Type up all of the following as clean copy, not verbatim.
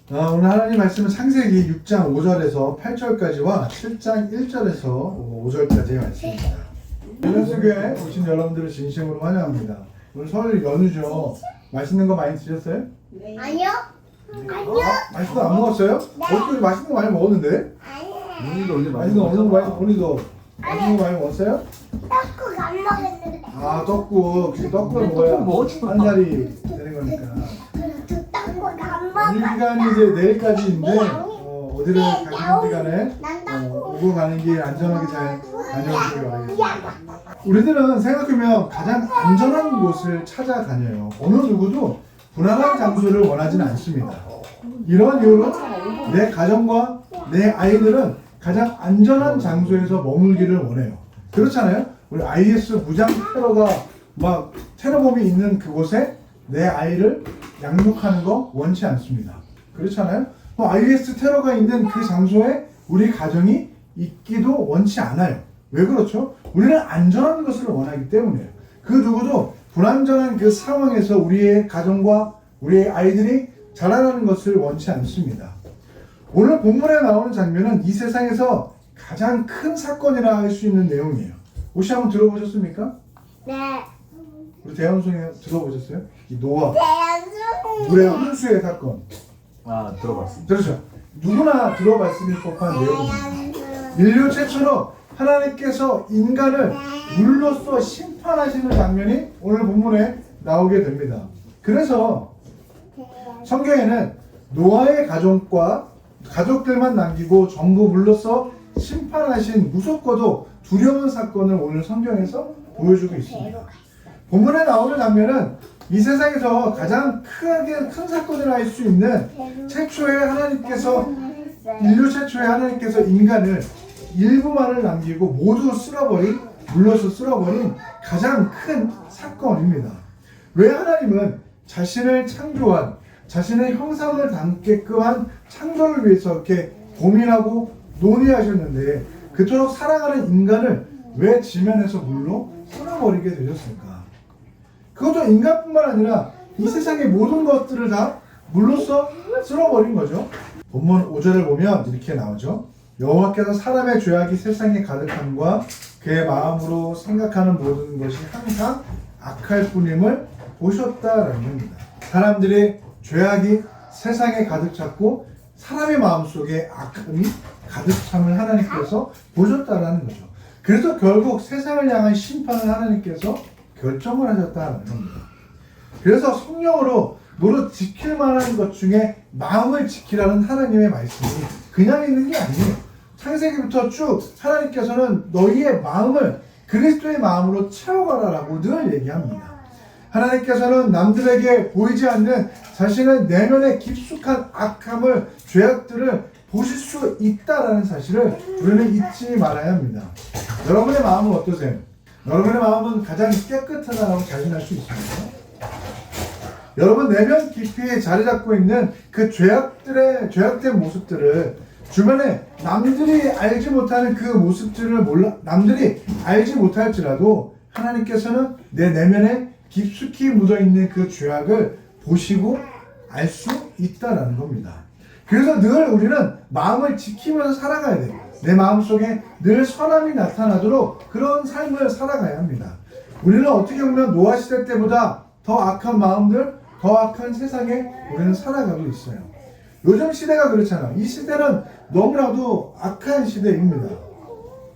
오늘 하나님 말씀은 창세기 6장 5절에서 8절까지와 7장 1절에서 5절까지의 말씀입니다. 연수교에 오신 여러분들을 진심으로 환영합니다. 오늘 설 연휴죠. 맛있는 거 많이 드셨어요? 아니요. 맛있는 거 안 먹었어요? 어떻게 맛있는 거 많이 먹었는데? 아니요. 오늘도 맛있는 거 먹는 거 많이, 오늘도 맛있는 거 많이 먹었어요? 떡국 안 먹었는데. 떡국. 떡국을 먹어야 한 달이 되는 거니까. 그래도 떡국 안 먹었어. 오늘 기간이 이제 내일까지인데 어디를 가시는지 간에 오고 가는 길 안전하게 잘 다녀오시길 바라겠습니다. 우리들은 생각하면 가장 안전한 곳을 찾아다녀요. 어느 누구도 불안한 장소를 원하지는 않습니다. 이런 이유로 내 가정과 내 아이들은 가장 안전한 장소에서 머물기를 원해요. 그렇잖아요? 우리 IS 무장 테러가 막 테러범이 있는 그곳에 내 아이를 양육하는 거 원치 않습니다. 그렇잖아요? 또 IS 테러가 있는 그 장소에 우리 가정이 있기도 원치 않아요. 왜 그렇죠? 우리는 안전한 것을 원하기 때문이에요. 그 누구도 불안정한 그 상황에서 우리의 가정과 우리의 아이들이 자라나는 것을 원치 않습니다. 오늘 본문에 나오는 장면은 이 세상에서 가장 큰 사건이라 할 수 있는 내용이에요. 혹시 한번 들어보셨습니까? 네. 우리 대현송이 들어보셨어요? 이 노아 대한민국. 물의 홍수의 사건. 들어봤습니다. 그렇죠. 누구나 들어봤을 법한 내용입니다. 인류 최초로 하나님께서 인간을 물로써 심판하시는 장면이 오늘 본문에 나오게 됩니다. 그래서 성경에는 노아의 가족들만 남기고 전부 물로써 심판하신 무섭고도 두려운 사건을 오늘 성경에서 보여주고 있습니다. 본문에 나오는 장면은 이 세상에서 가장 큰 사건이라 할 수 있는 인류 최초의 하나님께서 인간을 일부만을 남기고 모두 물러서 쓸어버린 가장 큰 사건입니다. 왜 하나님은 자신을 창조한, 자신의 형상을 담게끔 한 창조를 위해서 이렇게 고민하고 논의하셨는데 그토록 사랑하는 인간을 왜 지면에서 물로 쓸어버리게 되셨을까? 그것도 인간뿐만 아니라 이 세상의 모든 것들을 다 물로써 쓸어버린 거죠. 본문 5절을 보면 이렇게 나오죠. 여호와께서 사람의 죄악이 세상에 가득함과 그의 마음으로 생각하는 모든 것이 항상 악할 뿐임을 보셨다라는 겁니다. 사람들의 죄악이 세상에 가득 찼고 사람의 마음속에 악함이 가득 참을 하나님께서 보셨다라는 거죠. 그래서 결국 세상을 향한 심판을 하나님께서 결정을 하셨다는 겁니다. 그래서 성령으로 무릇 지킬 만한 것 중에 마음을 지키라는 하나님의 말씀이 그냥 있는 게 아니에요. 창세기부터 쭉 하나님께서는 너희의 마음을 그리스도의 마음으로 채워가라라고 늘 얘기합니다. 하나님께서는 남들에게 보이지 않는 자신의 내면의 깊숙한 악함을, 죄악들을 보실 수 있다라는 사실을 우리는 잊지 말아야 합니다. 여러분의 마음은 어떠세요? 여러분의 마음은 가장 깨끗하다고 자신할 수 있습니까? 여러분 내면 깊이 자리 잡고 있는 그 죄악된 모습들을 주변에 남들이 알지 못하는 그 모습들을 남들이 알지 못할지라도 하나님께서는 내 내면에 깊숙이 묻어있는 그 죄악을 보시고 알 수 있다라는 겁니다. 그래서 늘 우리는 마음을 지키면서 살아가야 돼요. 내 마음속에 늘 선함이 나타나도록 그런 삶을 살아가야 합니다. 우리는 어떻게 보면 노아 시대 때보다 더 악한 마음들, 더 악한 세상에 우리는 살아가고 있어요. 요즘 시대가 그렇잖아요. 이 시대는 너무나도 악한 시대입니다.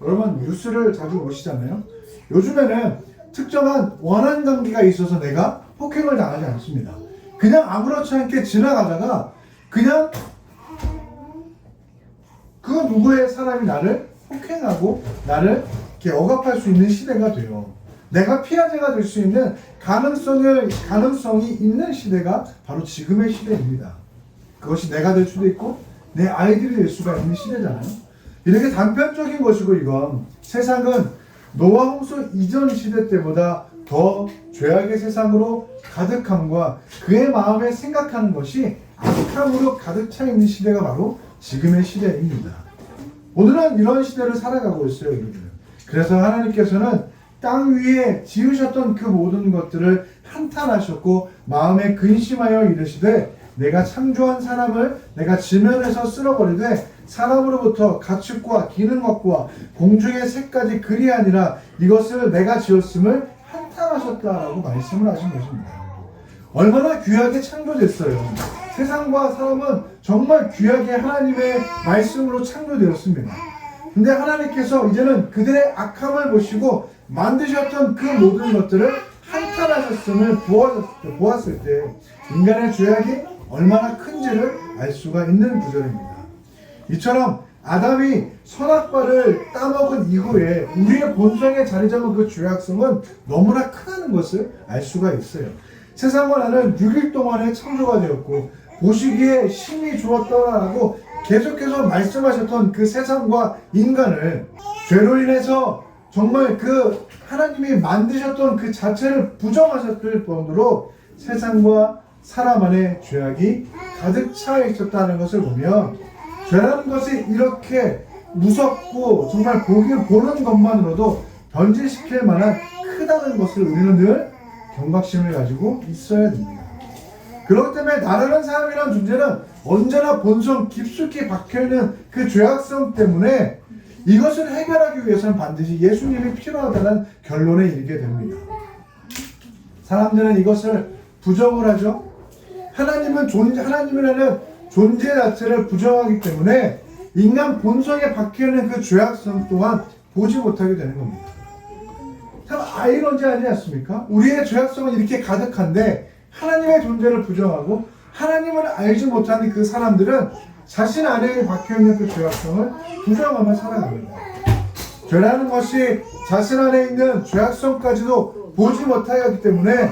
여러분 뉴스를 자주 보시잖아요. 요즘에는 특정한 원한 관계가 있어서 내가 폭행을 당하지 않습니다. 그냥 아무렇지 않게 지나가다가 그냥 그 누구의 사람이 나를 폭행하고 나를 이렇게 억압할 수 있는 시대가 돼요. 내가 피해자가 될 수 있는 가능성이 있는 시대가 바로 지금의 시대입니다. 그것이 내가 될 수도 있고 내 아이들이 될 수가 있는 시대잖아요. 이렇게 단편적인 것이고 이건 세상은 노아 홍수 이전 시대 때보다 더 죄악의 세상으로 가득함과 그의 마음에 생각하는 것이 악함으로 가득 차 있는 시대가 바로 지금의 시대입니다. 오늘은 이런 시대를 살아가고 있어요, 여러분. 그래서 하나님께서는 땅 위에 지으셨던 그 모든 것들을 한탄하셨고 마음에 근심하여 이르시되 내가 창조한 사람을 내가 지면에서 쓸어버리되 사람으로부터 가축과 기능 것과 공중의 새까지 그리 아니라 이것을 내가 지었음을 한탄하셨다라고 말씀을 하신 것입니다. 얼마나 귀하게 창조됐어요. 세상과 사람은 정말 귀하게 하나님의 말씀으로 창조되었습니다. 근데 하나님께서 이제는 그들의 악함을 보시고 만드셨던 그 모든 것들을 한탄하셨음을 보았을 때 인간의 죄악이 얼마나 큰지를 알 수가 있는 구절입니다. 이처럼 아담이 선악과를 따먹은 이후에 우리의 본성에 자리 잡은 그 죄악성은 너무나 크다는 것을 알 수가 있어요. 세상과 나는 6일 동안에 창조가 되었고 보시기에 심히 좋았더라라고 계속해서 말씀하셨던 그 세상과 인간을 죄로 인해서 정말 그 하나님이 만드셨던 그 자체를 부정하셨을 정도로 세상과 사람 안에 죄악이 가득 차 있었다는 것을 보면 죄라는 것이 이렇게 무섭고 정말 보는 것만으로도 변질시킬 만한 크다는 것을 우리는 늘 경각심을 가지고 있어야 됩니다. 그렇기 때문에 나라는 사람이라는 존재는 언제나 본성 깊숙이 박혀있는 그 죄악성 때문에 이것을 해결하기 위해서는 반드시 예수님이 필요하다는 결론에 이르게 됩니다. 사람들은 이것을 부정을 하죠. 하나님이라는 존재 자체를 부정하기 때문에 인간 본성에 박혀있는 그 죄악성 또한 보지 못하게 되는 겁니다. 참 아이러니하지 않습니까? 우리의 죄악성은 이렇게 가득한데 하나님의 존재를 부정하고 하나님을 알지 못하는 그 사람들은 자신 안에 박혀있는 그 죄악성을 부정하며 살아갑니다. 죄라는 것이 자신 안에 있는 죄악성까지도 보지 못하기 때문에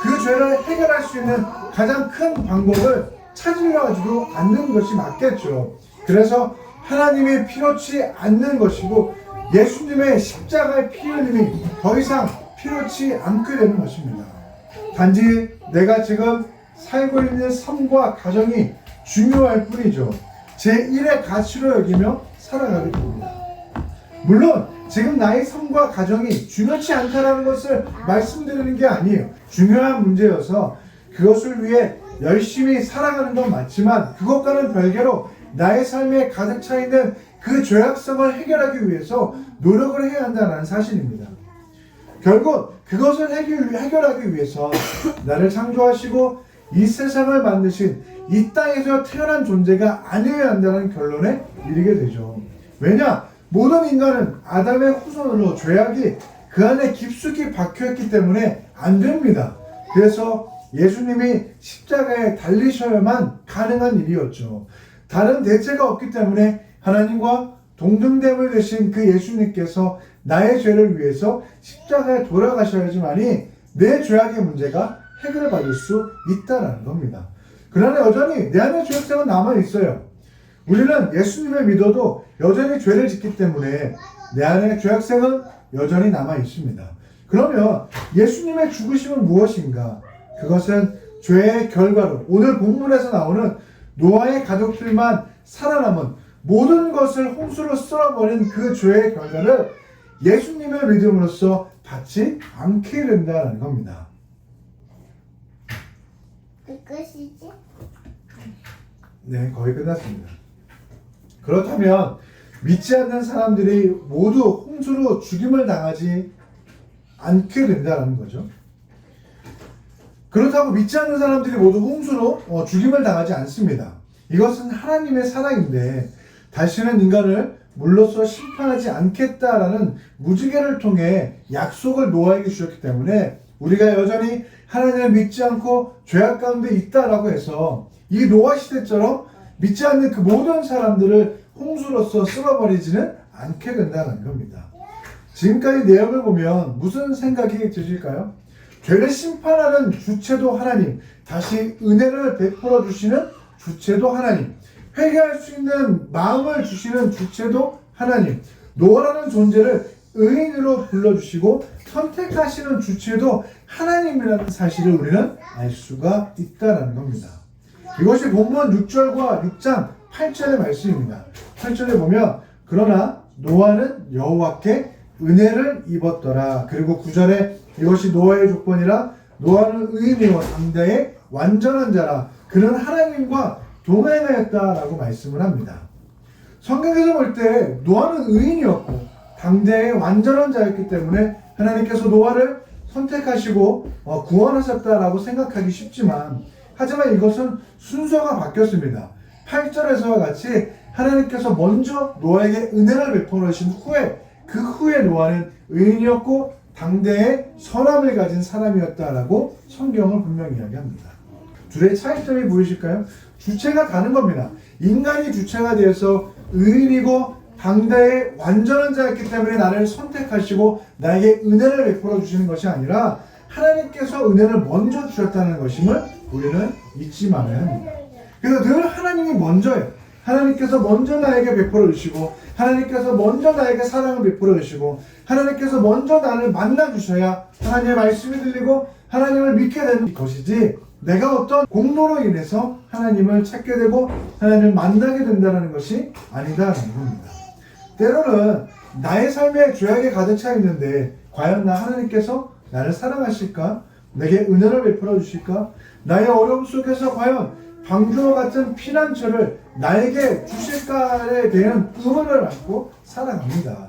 그 죄를 해결할 수 있는 가장 큰 방법을 찾으려 하지도 않는 것이 맞겠죠. 그래서 하나님이 필요치 않는 것이고 예수님의 십자가의 피 흘림이 더 이상 필요치 않게 되는 것입니다. 단지 내가 지금 살고 있는 삶과 가정이 중요할 뿐이죠. 제1의 가치로 여기며 살아가게 됩니다. 물론 지금 나의 삶과 가정이 중요치 않다는 것을 말씀드리는 게 아니에요. 중요한 문제여서 그것을 위해 열심히 살아가는 건 맞지만 그것과는 별개로 나의 삶에 가득 차 있는 그 죄악성을 해결하기 위해서 노력을 해야 한다는 사실입니다. 결국 그것을 해결하기 위해서 나를 창조하시고 이 세상을 만드신 이 땅에서 태어난 존재가 아니어야 한다는 결론에 이르게 되죠. 왜냐? 모든 인간은 아담의 후손으로 죄악이 그 안에 깊숙이 박혀있기 때문에 안 됩니다. 그래서 예수님이 십자가에 달리셔야만 가능한 일이었죠. 다른 대체가 없기 때문에 하나님과 동등됨을 되신 그 예수님께서 나의 죄를 위해서 십자가에 돌아가셔야지만이 내 죄악의 문제가 해결을 받을 수 있다는 겁니다. 그러나 여전히 내 안에 죄악성은 남아있어요. 우리는 예수님을 믿어도 여전히 죄를 짓기 때문에 내 안에 죄악성은 여전히 남아있습니다. 그러면 예수님의 죽으심은 무엇인가? 그것은 죄의 결과로 오늘 본문에서 나오는 노아의 가족들만 살아남은 모든 것을 홍수로 쓸어버린 그 죄의 결과를 예수님을 믿음으로써 받지 않게 된다는 겁니다. 끝이지? 네, 거의 끝났습니다. 그렇다면 믿지 않는 사람들이 모두 홍수로 죽임을 당하지 않게 된다는 거죠. 그렇다고 믿지 않는 사람들이 모두 홍수로 죽임을 당하지 않습니다. 이것은 하나님의 사랑인데 다시는 인간을 물로써 심판하지 않겠다라는 무지개를 통해 약속을 노아에게 주셨기 때문에 우리가 여전히 하나님을 믿지 않고 죄악 가운데 있다라고 해서 이 노아 시대처럼 믿지 않는 그 모든 사람들을 홍수로서 쓸어버리지는 않게 된다는 겁니다. 지금까지 내용을 보면 무슨 생각이 드실까요? 죄를 심판하는 주체도 하나님, 다시 은혜를 베풀어 주시는 주체도 하나님, 회개할 수 있는 마음을 주시는 주체도 하나님, 노아라는 존재를 의인으로 불러주시고 선택하시는 주체도 하나님이라는 사실을 우리는 알 수가 있다는 겁니다. 이것이 본문 6절과 6장 8절의 말씀입니다. 8절에 보면 그러나 노아는 여호와께 은혜를 입었더라. 그리고 9절에 이것이 노아의 조건이라 노아는 의인이요 당대의 완전한 자라 그는 하나님과 동행하였다라고 말씀을 합니다. 성경에서 볼 때 노아는 의인이었고 당대의 완전한 자였기 때문에 하나님께서 노아를 선택하시고 구원하셨다라고 생각하기 쉽지만 하지만 이것은 순서가 바뀌었습니다. 8절에서와 같이 하나님께서 먼저 노아에게 은혜를 베풀어 주신 후에 그 후에 노아는 의인이었고 당대의 선함을 가진 사람이었다라고 성경은 분명히 이야기합니다. 둘의 차이점이 보이실까요? 주체가 다른 겁니다. 인간이 주체가 되어서 의인이고 당대의 완전한 자였기 때문에 나를 선택하시고 나에게 은혜를 베풀어 주시는 것이 아니라 하나님께서 은혜를 먼저 주셨다는 것임을 우리는 잊지 말아야 합니다. 그래서 늘 하나님이 먼저예요. 하나님께서 먼저 나에게 베풀어 주시고 하나님께서 먼저 나에게 사랑을 베풀어 주시고 하나님께서 먼저 나를 만나 주셔야 하나님의 말씀이 들리고 하나님을 믿게 되는 것이지 내가 어떤 공로로 인해서 하나님을 찾게 되고 하나님을 만나게 된다는 것이 아니다라는 겁니다. 때로는 나의 삶에 죄악이 가득 차 있는데 과연 하나님께서 나를 사랑하실까? 내게 은혜를 베풀어 주실까? 나의 어려움 속에서 과연 방주와 같은 피난처를 나에게 주실까에 대한 의문을 안고 살아갑니다.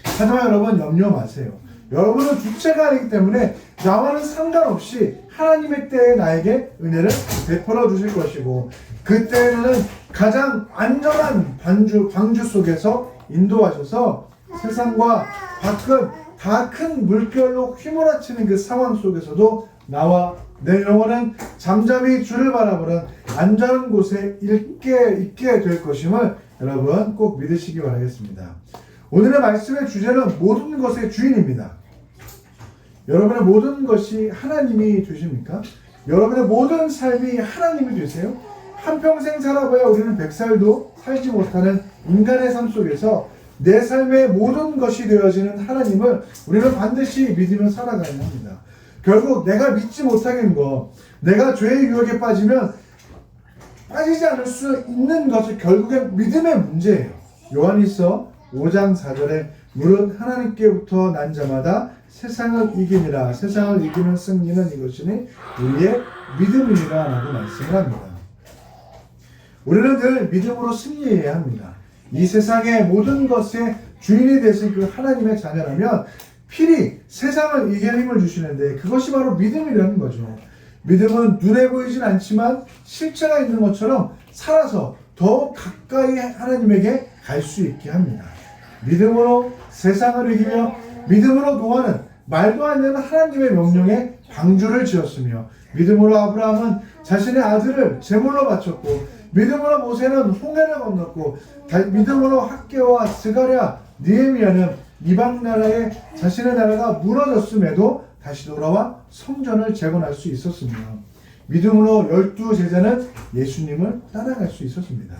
하지만 여러분 염려 마세요. 여러분은 주체가 아니기 때문에 나와는 상관없이 하나님의 때에 나에게 은혜를 베풀어 주실 것이고 그때에는 가장 안전한 방주 속에서 인도하셔서 세상과 밖은 다 큰 물결로 휘몰아치는 그 상황 속에서도 나와 내 영혼은 잠잠히 주를 바라보는 안전한 곳에 있게 될 것임을 여러분 꼭 믿으시기 바라겠습니다. 오늘의 말씀의 주제는 모든 것의 주인입니다. 여러분의 모든 것이 하나님이 되십니까? 여러분의 모든 삶이 하나님이 되세요? 한평생 살아봐야 우리는 100살도 살지 못하는 인간의 삶 속에서 내 삶의 모든 것이 되어지는 하나님을 우리는 반드시 믿으며 살아가야 합니다. 결국 내가 믿지 못하는 것, 내가 죄의 유혹에 빠지면 빠지지 않을 수 있는 것은 결국엔 믿음의 문제예요. 요한일서 5장 4절에 물은 하나님께부터 난 자마다 세상을 이기니라. 세상을 이기는 승리는 이것이니 우리의 믿음이니라 라고 말씀을 합니다. 우리는 늘 믿음으로 승리해야 합니다. 이 세상의 모든 것의 주인이 되신 그 하나님의 자녀라면 필히 세상을 이길 힘을 주시는데 그것이 바로 믿음이라는 거죠. 믿음은 눈에 보이진 않지만 실체가 있는 것처럼 살아서 더 가까이 하나님에게 갈 수 있게 합니다. 믿음으로 세상을 이기며 믿음으로 노아는 말도 안 되는 하나님의 명령에 방주를 지었으며 믿음으로 아브라함은 자신의 아들을 제물로 바쳤고 믿음으로 모세는 홍해를 건넜고 믿음으로 학개와 스가랴, 느헤미야는 이방 나라에 자신의 나라가 무너졌음에도 다시 돌아와 성전을 재건할 수 있었으며 믿음으로 12제자는 예수님을 따라갈 수 있었습니다.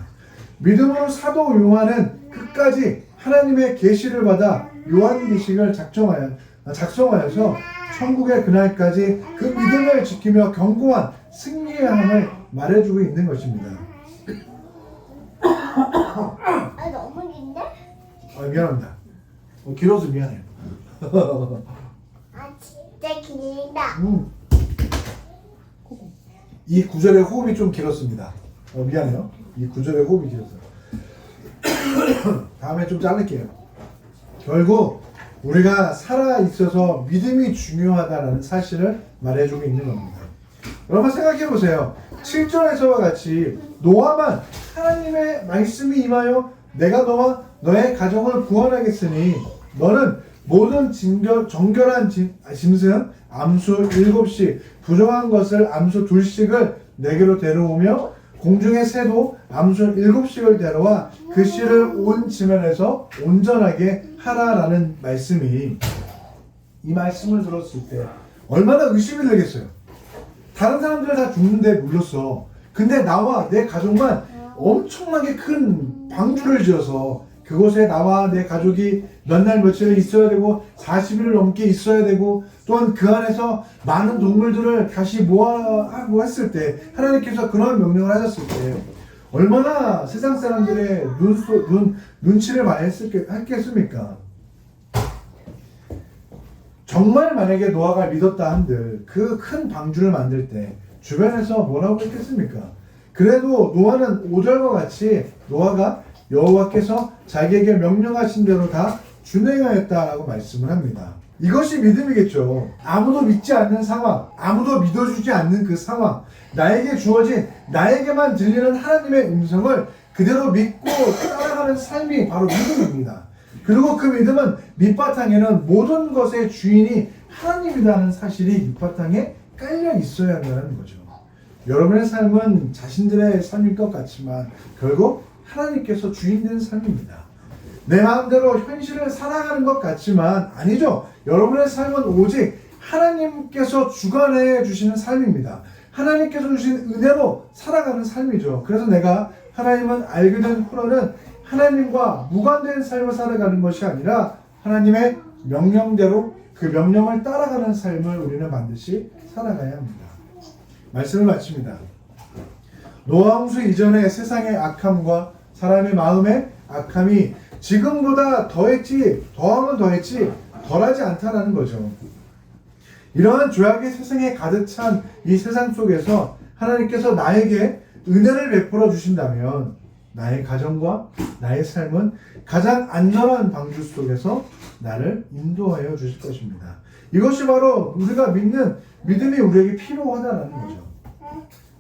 믿음으로 사도 요한은 끝까지 하나님의 계시를 받아 요한계시를 작성하여서 천국의 그날까지 그 믿음을 지키며 견고한 승리의 함을 말해주고 있는 것입니다. 너무 긴데? 미안합니다. 길어서 미안해요. 진짜 길다. 이 구절의 호흡이 좀 길었습니다. 미안해요. 이 구절의 호흡이 길었어요. 다음에 좀 자를게요. 결국 우리가 살아있어서 믿음이 중요하다는 사실을 말해주고 있는 겁니다. 여러분 생각해보세요. 7절에서와 같이 노아만 하나님의 말씀이 임하여 내가 너와 너의 가정을 구원하겠으니 너는 모든 정결한 짐승 암수 7씩 부정한 것을 암수 2씩을 내게로 데려오며 공중의 새도 암수 7씩을 데려와 그 씨를 온 지면에서 온전하게 하라라는 말씀이 이 말씀을 들었을 때 얼마나 의심이 들겠어요. 다른 사람들 다 죽는데 물렸어. 근데 나와 내 가족만 엄청나게 큰 방주를 지어서 그곳에 나와 내 가족이 몇 날 며칠 있어야 되고 40일을 넘게 있어야 되고 또한 그 안에서 많은 동물들을 다시 모아하고 했을 때 하나님께서 그런 명령을 하셨을 때 얼마나 세상 사람들의 눈치를 많이 했겠습니까? 정말 만약에 노아가 믿었다 한들 그 큰 방주를 만들 때 주변에서 뭐라고 했겠습니까? 그래도 노아는 5절과 같이 노아가 여호와께서 자기에게 명령하신 대로 다 준행하였다라고 말씀을 합니다. 이것이 믿음이겠죠. 아무도 믿지 않는 상황, 아무도 믿어주지 않는 그 상황, 나에게 주어진, 나에게만 들리는 하나님의 음성을 그대로 믿고 따라가는 삶이 바로 믿음입니다. 그리고 그 믿음은 밑바탕에는 모든 것의 주인이 하나님이라는 사실이 밑바탕에 깔려 있어야 한다는 거죠. 여러분의 삶은 자신들의 삶일 것 같지만 결국 하나님께서 주인된 삶입니다. 내 마음대로 현실을 살아가는 것 같지만 아니죠. 여러분의 삶은 오직 하나님께서 주관해 주시는 삶입니다. 하나님께서 주신 은혜로 살아가는 삶이죠. 그래서 내가 하나님은 알게 된 후로는 하나님과 무관된 삶을 살아가는 것이 아니라 하나님의 명령대로 그 명령을 따라가는 삶을 우리는 반드시 살아가야 합니다. 말씀을 마칩니다. 노아 홍수 이전의 세상의 악함과 사람의 마음의 악함이 지금보다 더했지 덜하지 않다라는 거죠. 이러한 죄악의 세상에 가득 찬 이 세상 속에서 하나님께서 나에게 은혜를 베풀어 주신다면 나의 가정과 나의 삶은 가장 안전한 방주 속에서 나를 인도하여 주실 것입니다. 이것이 바로 우리가 믿는 믿음이 우리에게 필요하다는 거죠.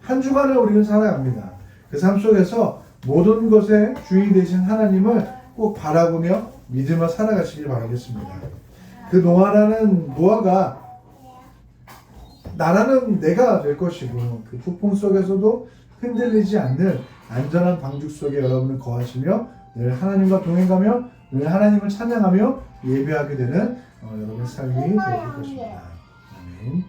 한 주간을 우리는 살아갑니다. 그 삶 속에서 모든 것의 주인 되신 하나님을 꼭 바라보며 믿으며 살아가시길 바라겠습니다. 그 노아가 나라는 내가 될 것이고 그 폭풍 속에서도 흔들리지 않는 안전한 방죽 속에 여러분은 거하시며 늘 하나님과 동행하며 늘 하나님을 찬양하며 예배하게 되는 여러분의 삶이 될 것입니다. 아멘.